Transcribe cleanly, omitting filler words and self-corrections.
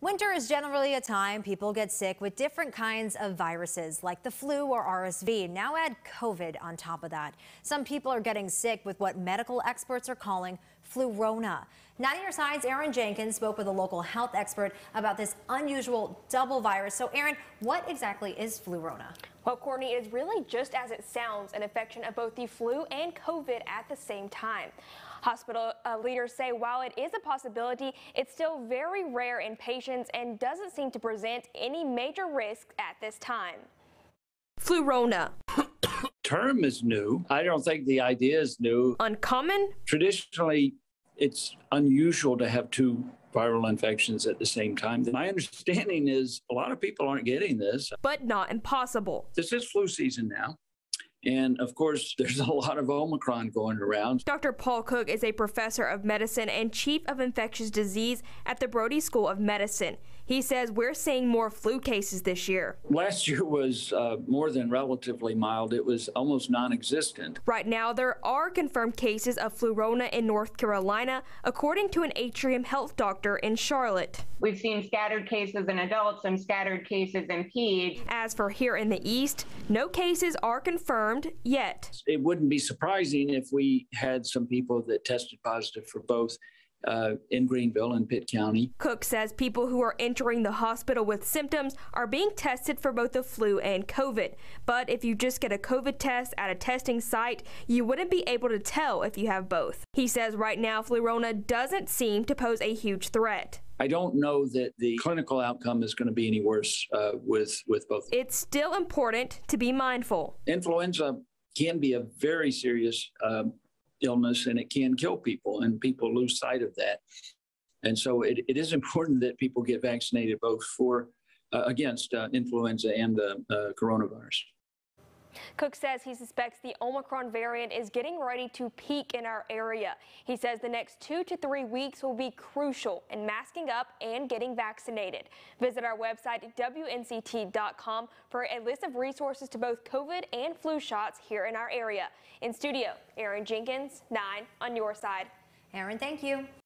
Winter is generally a time people get sick with different kinds of viruses like the flu or RSV. Now add COVID on top of that. Some people are getting sick with what medical experts are calling Flurona. 9 News Side's Aaron Jenkins spoke with a local health expert about this unusual double virus. So Aaron, what exactly is Flurona? Well, Courtney, it is really just as it sounds, an infection of both the flu and COVID at the same time. Hospital leaders say while it is a possibility, it's still very rare in patients and doesn't seem to present any major risk at this time. Flurona. Term is new. I don't think the idea is new. Uncommon? Traditionally, it's unusual to have two viral infections at the same time. My understanding is a lot of people aren't getting this. But not impossible. This is flu season now. And of course, there's a lot of Omicron going around. Dr. Paul Cook is a professor of medicine and chief of infectious disease at the Brody School of Medicine. He says we're seeing more flu cases this year. Last year was more than relatively mild. It was almost non-existent. Right now, there are confirmed cases of Flurona in North Carolina, according to an Atrium Health doctor in Charlotte. We've seen scattered cases in adults and scattered cases in peds. As for here in the East, no cases are confirmed yet. It wouldn't be surprising if we had some people that tested positive for both in Greenville and Pitt County. Cook says people who are entering the hospital with symptoms are being tested for both the flu and COVID. But if you just get a COVID test at a testing site, you wouldn't be able to tell if you have both. He says right now Flurona doesn't seem to pose a huge threat. I don't know that the clinical outcome is going to be any worse with both. It's still important to be mindful. Influenza can be a very serious illness, and it can kill people, and people lose sight of that. And so it is important that people get vaccinated both for against influenza and the coronavirus. Cook says he suspects the Omicron variant is getting ready to peak in our area. He says the next 2 to 3 weeks will be crucial in masking up and getting vaccinated. Visit our website WNCT.com for a list of resources to both COVID and flu shots here in our area. In studio, Aaron Jenkins, 9 on your side. Aaron, thank you.